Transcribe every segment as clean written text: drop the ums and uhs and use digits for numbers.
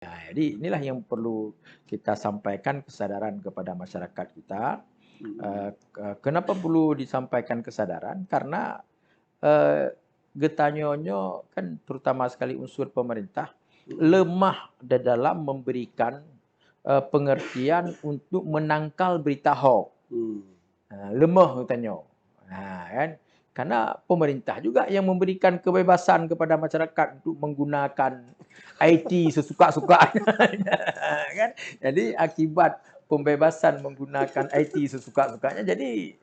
Jadi inilah yang perlu kita sampaikan kesadaran kepada masyarakat kita. Mhm. Kenapa perlu disampaikan kesadaran? Karena eh, getanyonyo kan terutama sekali unsur pemerintah Mhm. lemah di dalam memberikan pengertian untuk menangkal berita hoax. Mmm. Lemah katanya. Kan? Karena pemerintah juga yang memberikan kebebasan kepada masyarakat untuk menggunakan IT sesuka-sukanya. Kan? Jadi akibat pembebasan menggunakan IT sesuka-sukanya, jadi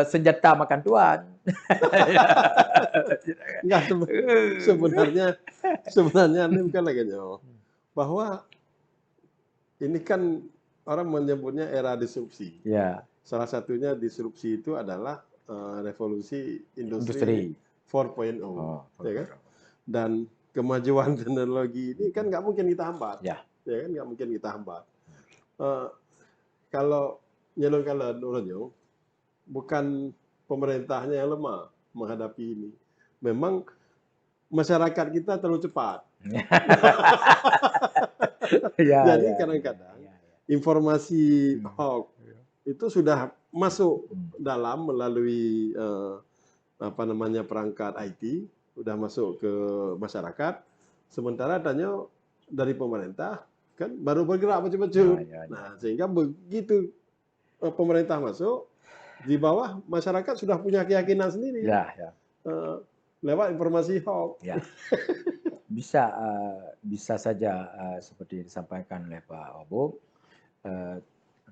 senjata makan tuan. Enggak, sebenarnya sebenarnya ini bukan lagi bahwa ini kan orang menyebutnya era disrupsi. Ya, Salah satunya disrupsi itu adalah, revolusi industri industri. 4.0, Oh, ya kan? Dan kemajuan teknologi ini kan nggak mungkin kita hambat, ya. ya kan? Nggak mungkin kita hambat. Eee, kalau kalau menurutnya bukan pemerintahnya yang lemah menghadapi ini. Memang masyarakat kita terlalu cepat. Ya, Jadi ya, ya, kadang-kadang ya, ya. informasi Hmm. hoax itu sudah masuk Hmm. dalam melalui apa namanya perangkat IT, sudah masuk ke masyarakat. Sementara adanya dari pemerintah kan baru bergerak Ya, baju-baju. ya, ya. Nah, sehingga begitu pemerintah masuk, di bawah masyarakat sudah punya keyakinan sendiri Ya, ya. eh, lewat informasi hoax. Ya. Bisa saja seperti yang disampaikan oleh Pak Wabub. Eh,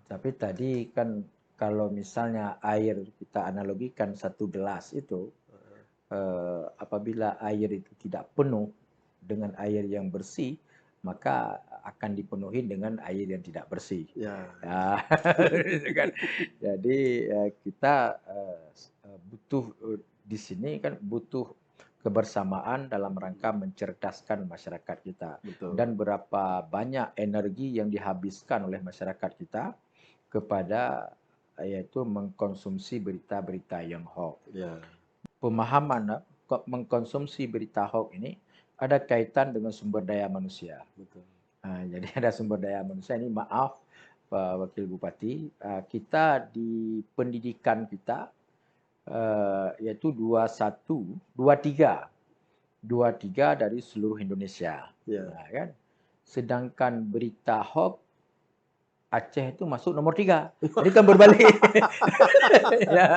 tapi tadi kan kalau misalnya air kita analogikan satu gelas itu, apabila air itu tidak penuh dengan air yang bersih, maka akan dipenuhi dengan air yang tidak bersih. Ya, Ya, gitu kan. Jadi kita butuh di sini kan butuh kebersamaan dalam rangka mencerdaskan masyarakat kita, betul. dan berapa banyak energi yang dihabiskan oleh masyarakat kita kepada yaitu mengkonsumsi berita-berita yang hoax. Ya. Pemahaman mengkonsumsi berita hoax ini ada kaitan dengan sumber daya manusia. Betul. Jadi ada sumber daya manusia ini, maaf Pak Wakil Bupati, kita di pendidikan kita yaitu 21, 23 dari seluruh Indonesia. Ya. Kan? Sedangkan berita hoax Aceh itu masuk nomor 3. Ini kan berbalik. Ya,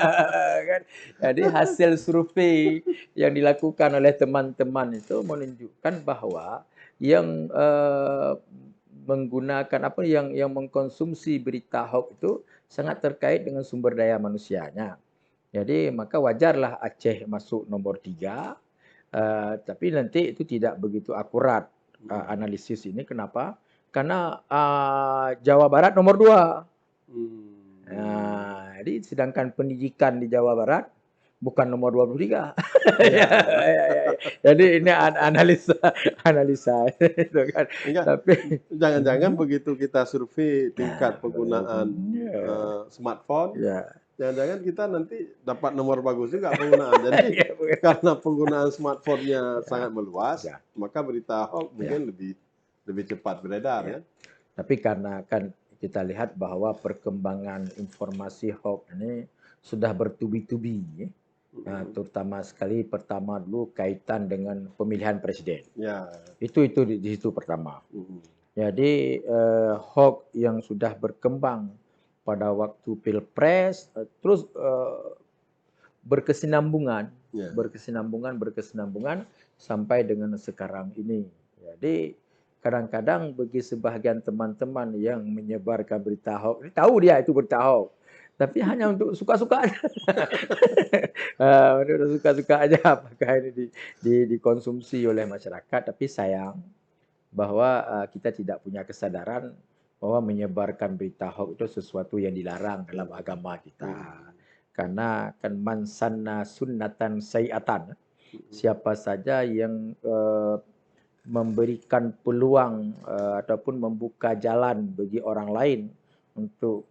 kan? Jadi hasil survei yang dilakukan oleh teman-teman itu menunjukkan bahwa yang menggunakan yang mengkonsumsi berita hoax itu sangat terkait dengan sumber daya manusianya. Jadi maka wajarlah Aceh masuk nomor 3, tapi nanti itu tidak begitu akurat analisis ini. Kenapa? Karena Jawa Barat nomor 2. Hmm. Jadi sedangkan pendidikan di Jawa Barat bukan nomor 23. Ya, Ya. ya, ya, ya. Jadi ini analisa analisa itu kan. Enggak, Tapi jangan-jangan begitu kita survei tingkat penggunaan ya, smartphone, ya, jangan-jangan kita nanti dapat nomor bagus juga penggunaan. Jadi ya, karena penggunaan smartphone-nya ya, sangat meluas, ya, maka berita hoax ya, mungkin lebih lebih cepat beredar ya. kan? Tapi karena kan kita lihat bahwa perkembangan informasi hoax ini sudah bertubi-tubi, ya. Mhm. Terutama sekali pertama dulu kaitan dengan pemilihan presiden. Ya. Itu di situ pertama. Mhm. Jadi hoax yang sudah berkembang pada waktu pilpres terus berkesinambungan, Ya. berkesinambungan sampai dengan sekarang ini. Jadi kadang-kadang bagi sebahagian teman-teman yang menyebarkan berita hoax, tahu dia itu berita hoax, tapi hanya untuk suka-suka aja. Untuk suka-suka aja apakah ini dikonsumsi oleh masyarakat, tapi sayang bahwa kita tidak punya kesadaran bahwa menyebarkan berita hoax itu sesuatu yang dilarang dalam agama kita. Mhm. Karena kan man sanna sunnatan sayi'atan, Mhm. siapa saja yang memberikan peluang ataupun membuka jalan bagi orang lain untuk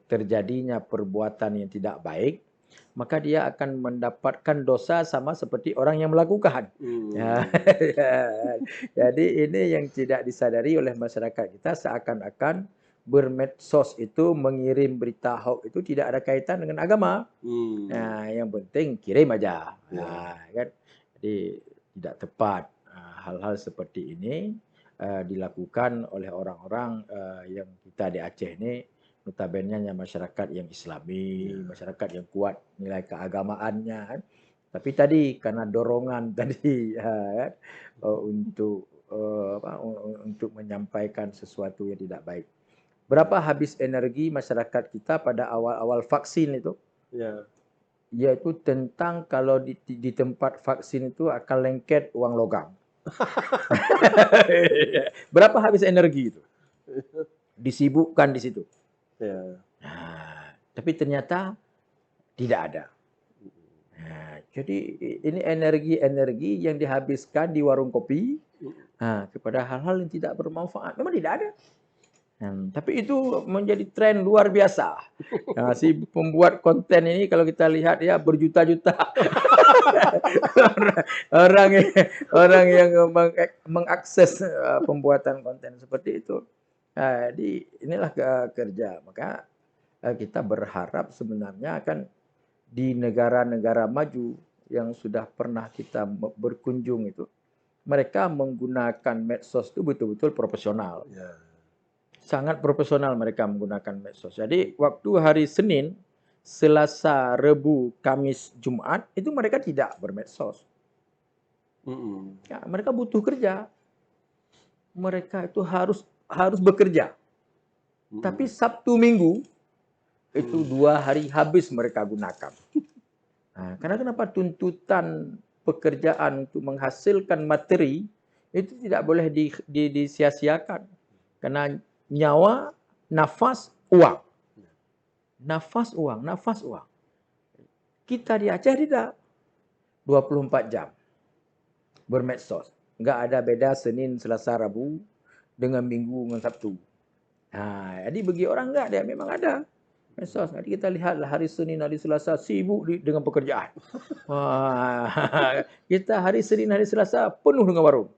terjadinya perbuatan yang tidak baik, maka dia akan mendapatkan dosa sama seperti orang yang melakukan. Ya, jadi ini yang tidak disadari oleh masyarakat kita, seakan-akan bermedsos itu, mengirim berita hoax itu tidak ada kaitan dengan agama. Nah, yang penting kirim aja. Nah, kan? Jadi tidak tepat hal-hal seperti ini dilakukan oleh orang-orang yang kita di Aceh ini, notabene masyarakat yang Islami, masyarakat yang kuat nilai keagamaannya. Kan? Tapi tadi karena dorongan tadi untuk menyampaikan sesuatu yang tidak baik. Berapa habis energi masyarakat kita pada awal-awal vaksin itu? Ya. Yaitu tentang kalau di tempat vaksin itu akan lengket uang logam. Berapa habis energi itu? Disibukkan di situ. Ya. Nah, tapi ternyata tidak ada. Nah, jadi ini energi-energi yang dihabiskan di warung kopi kepada hal-hal yang tidak bermanfaat. Memang tidak ada. Tapi itu menjadi tren luar biasa. Nah, si pembuat konten ini kalau kita lihat ya berjuta-juta orang yang mengakses pembuatan konten seperti itu. Nah, jadi inilah kerja. Maka kita berharap sebenarnya kan di negara-negara maju yang sudah pernah kita berkunjung itu, mereka menggunakan medsos itu betul-betul profesional. Ya. Sangat profesional mereka menggunakan medsos. Jadi waktu hari Senin, Selasa, Rebu, Kamis, Jumat itu mereka tidak bermedsos. Ya, mereka butuh kerja. Mereka itu harus bekerja. Tapi Sabtu Minggu itu 2 hari habis mereka gunakan. Nah, karena kenapa tuntutan pekerjaan untuk menghasilkan materi itu tidak boleh disia-siakan. Karena nyawa, nafas, uang. Nafas, uang, nafas, uang. Kita di Aceh tidak. 24 jam. Bermedsos. Enggak ada beda Senin, Selasa, Rabu dengan Minggu dengan Sabtu. Nah, jadi bagi orang enggak, dia memang ada medsos. Nanti kita lihatlah hari Senin, hari Selasa sibuk dengan pekerjaan. Wah, kita hari Senin, hari Selasa penuh dengan warung.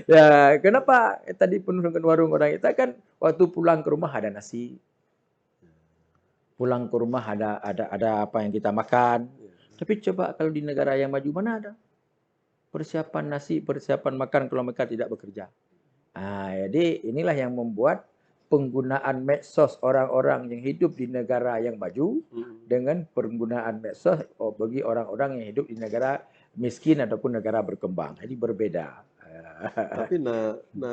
Ya, kenapa tadi penuh dengan warung orang kita kan waktu pulang ke rumah ada nasi. Pulang ke rumah ada apa yang kita makan. Tapi coba kalau di negara yang maju mana ada persiapan nasi, persiapan makan kalau mereka tidak bekerja. Jadi inilah yang membuat penggunaan medsos orang-orang yang hidup di negara yang maju dengan penggunaan medsos bagi orang-orang yang hidup di negara miskin ataupun negara berkembang. Jadi berbeda. Tapi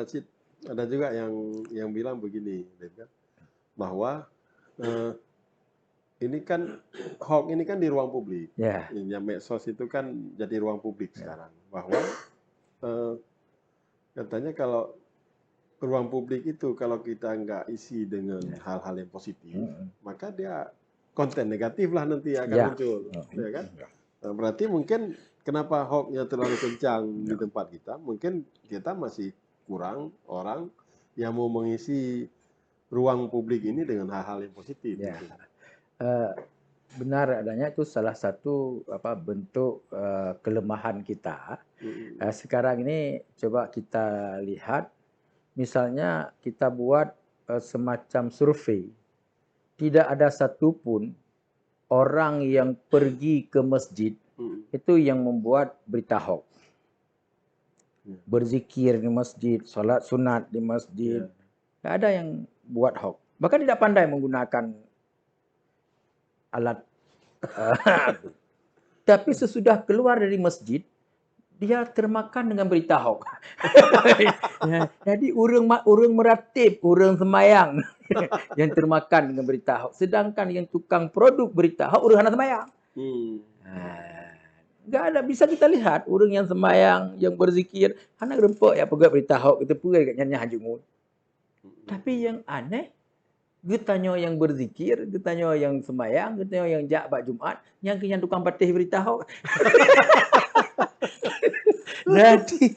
Cid, ada juga yang bilang begini, bahwa ini kan hoax ini kan di ruang publik. Ya, medsos itu kan jadi ruang publik sekarang. Bahwa katanya kalau ruang publik itu kalau kita nggak isi dengan hal-hal yang positif, maka dia konten negatif lah nanti akan muncul, ya kan? Nah, berarti mungkin kenapa hoax-nya terlalu kencang di tempat kita? Mungkin kita masih kurang orang yang mau mengisi ruang publik ini dengan hal-hal yang positif. Gitu. Benar adanya itu salah satu bentuk kelemahan kita. Sekarang ini coba kita lihat. Misalnya kita buat semacam survei, tidak ada satupun orang yang pergi ke masjid itu yang membuat berita hoax. Berzikir di masjid, sholat sunat di masjid, tidak ada yang buat hoax. Bahkan tidak pandai menggunakan alat. Tapi sesudah keluar dari masjid, dia termakan dengan berita hoax. Jadi urang meratib, urang semayang yang termakan dengan berita hoax. Sedangkan yang tukang produk berita hoax urang hana semayang. Enggak ada, bisa kita lihat urang yang semayang, yang berzikir, hana rempok ya pegat berita hoax itu pun nyanyi hajungun. Tapi yang aneh, getanyo yang berzikir, getanyo yang semayang, getanyo yang jak Jumat, yang tukang patih berita hoax. Jadi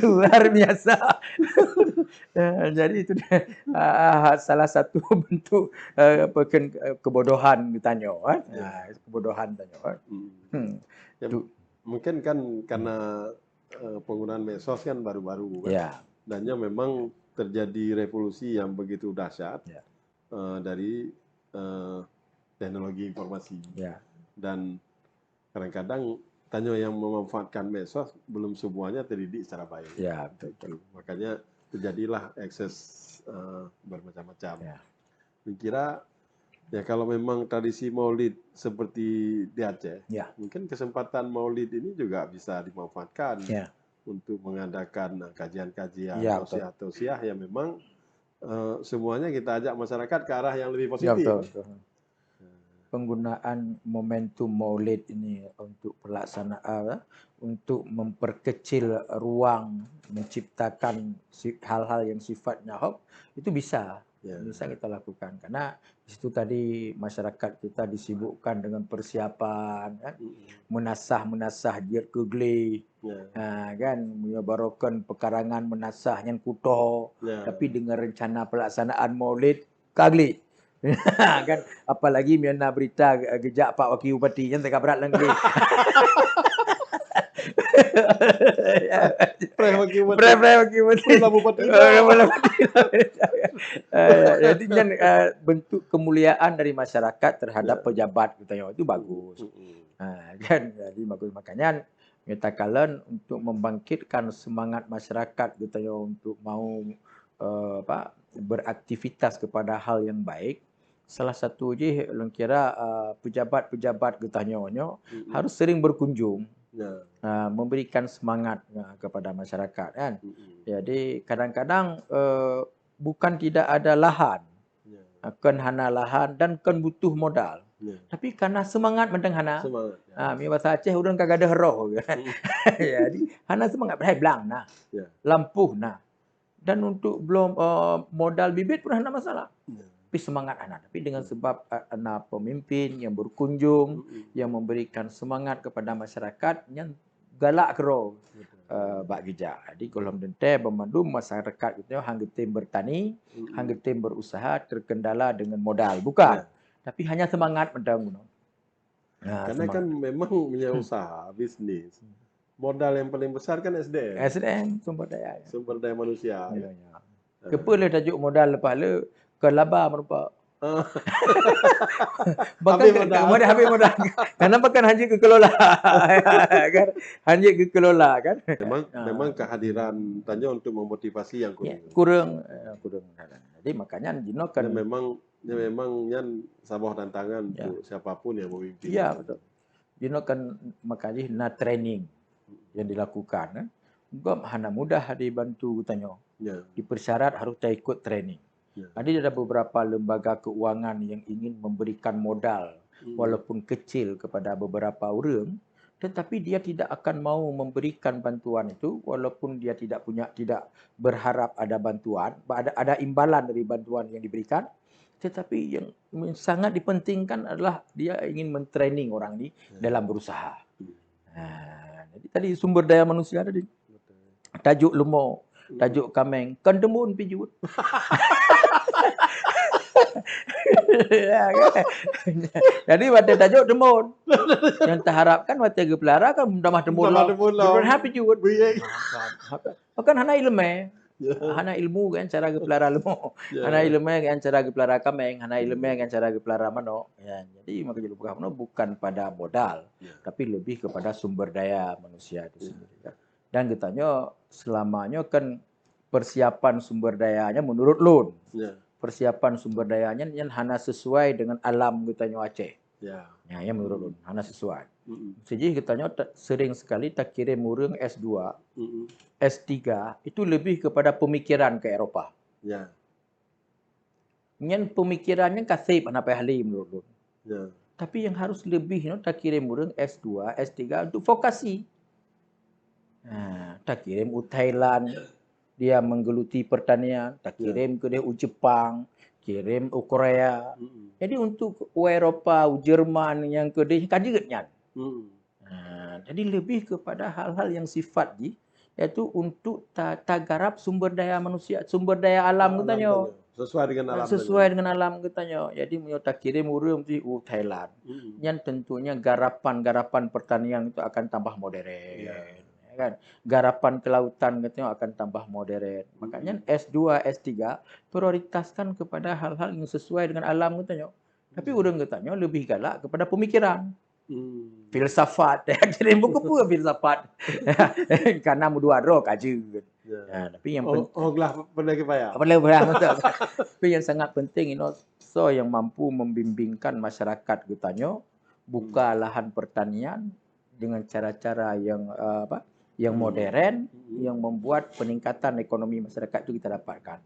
luar biasa. Jadi itu dia, salah satu bentuk kebodohan ditanya kan. Ya. Kebodohan tanya kan. Hmm. Ya, Itu, mungkin kan karena penggunaan medsos kan baru-baru kan. ya, Dan memang terjadi revolusi yang begitu dahsyat ya, dari teknologi informasi. ya, Dan kadang-kadang tanya yang memanfaatkan medsos belum semuanya terdidik secara baik. ya, betul. Makanya terjadilah ekses bermacam-macam. Ya. Kira ya kalau memang tradisi Maulid seperti di Aceh, Ya. mungkin kesempatan Maulid ini juga bisa dimanfaatkan Ya. untuk mengadakan kajian-kajian, Ya, betul. tausiah-tausiah yang memang semuanya kita ajak masyarakat ke arah yang lebih Ya, positif. betul. Penggunaan momentum Maulid ini untuk pelaksanaan, untuk memperkecil ruang, menciptakan hal-hal yang sifatnya hoax, itu bisa. Ya. Bisa kita lakukan. Karena di situ tadi masyarakat kita disibukkan dengan persiapan, kan? Menasah diet kegli, kan? Menyebarkan pekarangan menasah yang kuto, tapi dengan rencana pelaksanaan Maulid kagli. Kan apalagi miana berita gejak Pak Wakil Bupati yang tengah berat lagi. Wakil Bupati. Jadi bentuk kemuliaan dari masyarakat terhadap pejabat katanya itu bagus. Kan jadi bagus, makanya kita kalian untuk membangkitkan semangat masyarakat katanya untuk mau beraktivitas kepada hal yang baik. Salah satu je kira pejabat-pejabat getahnya harus sering berkunjung, memberikan semangat kepada masyarakat kan. Jadi kadang-kadang bukan tidak ada lahan, kan hana lahan dan kan butuh modal. Tapi karena semangat mendeng hana, mi bahasa Aceh urang kagak ada roh kan. Jadi hana semangat belang nah. Lampuh nah. Dan untuk belum modal bibit pun hana masalah. Tapi semangat anak. Tapi dengan sebab anak pemimpin yang berkunjung, yang memberikan semangat kepada masyarakat, yang galak kero bak gejak. Jadi kolom dente memandu masyarakat itu hang getim bertani, hang getim berusaha terkendala dengan modal, bukan. Tapi hanya semangat mendangun. Karena kan memang punya usaha bisnis. Modal yang paling besar kan SDM. SDM sumber daya. Sumber daya manusia. Ya. Kepala tajuk modal lepas le ke laba merupa. Bahkan habis modal. Kenapa kan hanya kekelola kan? Hanya kekelola kan? Memang kehadiran tanya untuk memotivasi yang kurang. Jadi makanya Jino kan memang yang sebuah tantangan untuk siapapun yang memimpin. Iya, betul. Jino kan makanya na training yang dilakukan kan. Enggak hanya mudah dibantu tanya. Dipersyarat harus ikut training. Jadi ada beberapa lembaga keuangan yang ingin memberikan modal walaupun kecil kepada beberapa orang, tetapi dia tidak akan mau memberikan bantuan itu walaupun dia tidak berharap ada bantuan, ada imbalan dari bantuan yang diberikan. Tetapi yang sangat dipentingkan adalah dia ingin mentraining orang ini dalam berusaha. Jadi tadi sumber daya manusia tadi. Tajuk lemo, tajuk kameng, kandemun pijut. Jadi waktu tajuk demun. Yang terharapkan waktu gepelara kan damah demun lah. Berapa pijut. Bukan hanya ilmu. Hana ilmu kan cara gepelara lemo. Hana ilmu kan cara gepelara kameng, hana ilmu kan cara gepelara manok. Jadi makanya lupa bukan pada modal, tapi lebih kepada sumber daya manusia itu sendiri. Dan katanya selamanya kan persiapan sumber dayanya menurut Lun. Persiapan sumber dayanya yang hana sesuai dengan alam katanya Aceh. Yang menurut Lun hana sesuai. Jadi katanya sering sekali tak kirim urang S2, S3 itu lebih kepada pemikiran ke Eropah. Yang pemikirannya kasih apa ahli menurut Lun. Tapi yang harus lebih tak kirim urang S2, S3 untuk vokasi. Tak kirim ke Thailand, dia menggeluti pertanian, tak kirim ke dia Jepang, kirim ke Korea. Jadi untuk Eropah, Jerman yang ke dia kajiannya. Jadi lebih kepada hal-hal yang sifat yaitu untuk garap sumber daya manusia, sumber daya alam Alam katanya. tanya. Sesuai dengan alam Sesuai tanya. dengan alam katanya. Jadi menyo tak kirim urang di Thailand. Mm. Yang tentunya garapan-garapan pertanian itu akan tambah modern. Iya. Ya kan? Garapan kelautan katanya akan tambah modern. Makanya S2, S3 prioritaskan kepada hal-hal yang sesuai dengan alam katanya. Tapi urang katanya lebih galak kepada pemikiran. Mm. Filsafat. Kirim buku pun filsafat. Karena dua roh kaji. Ya. Nah, tapi yang Gelah pandai kepaya. boleh betul. Tapi yang sangat penting so yang mampu membimbingkan masyarakat katanya buka lahan pertanian dengan cara-cara yang yang modern yang membuat peningkatan ekonomi masyarakat itu kita dapatkan.